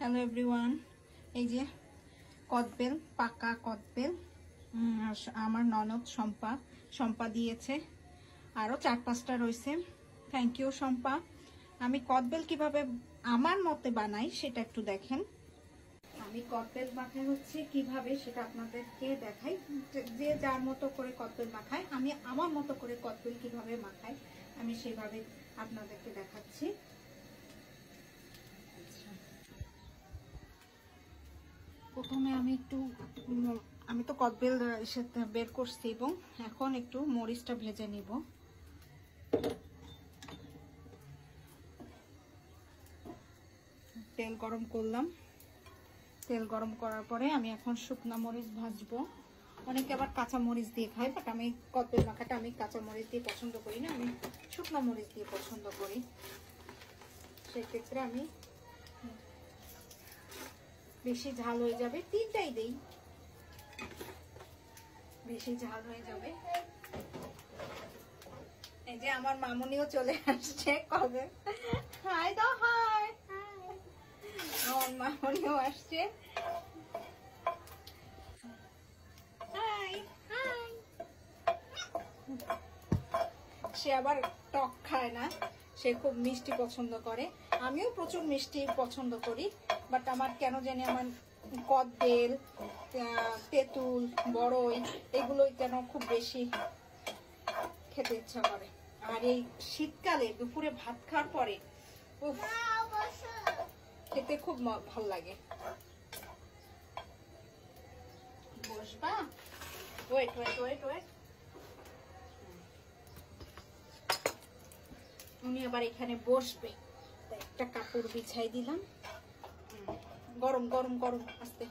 Hello everyone, এই যে কদবেল, পাকা কদবেল আমার ননদ শম্পা দিয়েছে। আরও 4-5টা রয়েছে। Thank you Shampa. আমি কদবেল কিভাবে আমার মতে বানাই সেটা একটু দেখেন। আমি কদবেল মাখাই হচ্ছে কিভাবে সেটা আপনাদেরকে দেখাই। যে যার মতো করে কদবেল মাখায়, আমি আমার মতো করে কদবেল কিভাবে মাখাই আমি সেভাবে আপনাদেরকে দেখাচ্ছি। প্রথমে আমি তো কদবেল বের করছি এবং এখন একটু মরিচটা ভেজে নিব। তেল গরম করলাম। তেল গরম করার পরে আমি এখন শুকনো মরিচ ভাজবো। অনেকে আবার কাঁচা মরিচ দিয়ে খায়, বাট আমি কদবেল মাখাটা আমি কাঁচা মরিচ দিয়ে পছন্দ করি না, আমি শুকনো মরিচ দিয়ে পছন্দ করি। সেক্ষেত্রে আমি বেশি ঝাল হয়ে যাবে, 3টাই দেই, বেশি ঝাল হয়ে যাবে। এই যে আমার মামুনিও চলে আসছে। কবে হাই দাও, হাই, আমার মামুনিও আসছে। High high. সে আবার টক খায় না, সে খুব মিষ্টি পছন্দ করে। আমিও প্রচুর মিষ্টি পছন্দ করি, বাট আমার কেন জানি আমার কদবেল, তেঁতুল, বড়ই এগুলোই যেন খুব বেশি খেতে ইচ্ছা করে। আর এই শীতকালে দুপুরে ভাত খাওয়ার পরে খেতে খুব ভাল লাগে। বসবা? Wait wait wait wait. উনি আবার এখানে বসবে, একটা কাপড় বিছাই দিলাম। গরম গরম গরম আস্তে।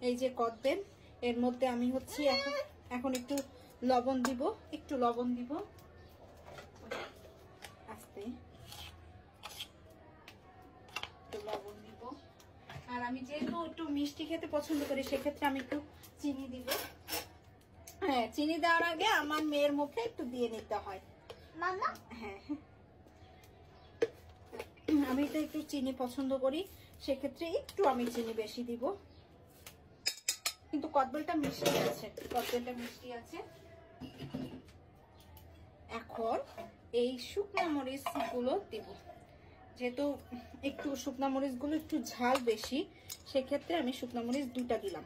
এই যে কদবেল, এর মধ্যে আমি হচ্ছে এখন একটু লবণ দিব, আস্তে একটু লবণ দিব। আর আমি যেহেতু একটু মিষ্টি খেতে পছন্দ করি, সেক্ষেত্রে আমি একটু চিনি দিব। হ্যাঁ, চিনি দেওয়ার আগে আমার মেয়ের মুখে একটু দিয়ে নিতে হয়। মামা, হ্যাঁ, আমি এটা একটু চিনি পছন্দ করি, সেক্ষেত্রে একটু আমি চিনি বেশি দিব। কিন্তু কদবেলটা মিষ্টি আছে। এখন এই শুকনো মরিচ গুলো দিব। যেহেতু একটু শুকনো মরিচ গুলো একটু ঝাল বেশি, সেক্ষেত্রে আমি শুকনো মরিচ 2টা দিলাম।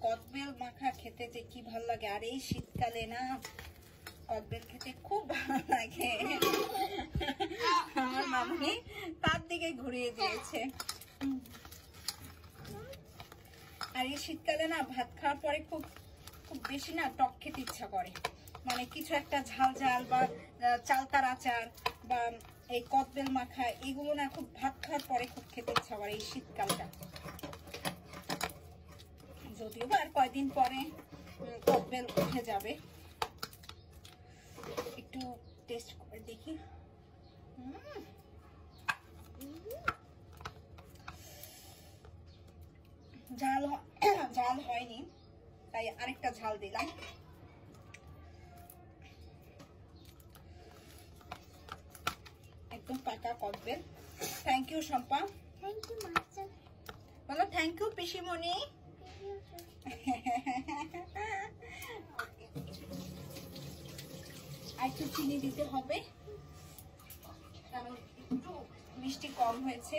কদবেল মাখা খেতে যে কি ভালো লাগে, আর এই শীতকালে না কদবেল খেতে খুব ভালো লাগে। আমার মামনি তার দিকে ঘুরিয়ে দিয়েছে। আর এই শীতকালে না ভাত খাওয়ার পরে খুব খুব বেশি না টক খেতে ইচ্ছা করে, মানে কিছু একটা ঝাল ঝাল বা চালতার আচার বা এই কদবেল মাখা এগুলো না খুব ভাত খাওয়ার পরে খুব খেতে ইচ্ছা করে এই শীতকালটা। যদিও বা আর কয়দিন পরে কদবেল উঠে যাবে। একটু টেস্ট করে দেখি। ঝাল হয়নি, তাই আরেকটা ঝাল দিলাম। একদম পাকা কদবেল। Thank you Shampa. Thank you master. বলো থ্যাংক ইউ পিসিমণি। আর একটু চিনি দিতে হবে, কারণ একটু মিষ্টি কম হয়েছে।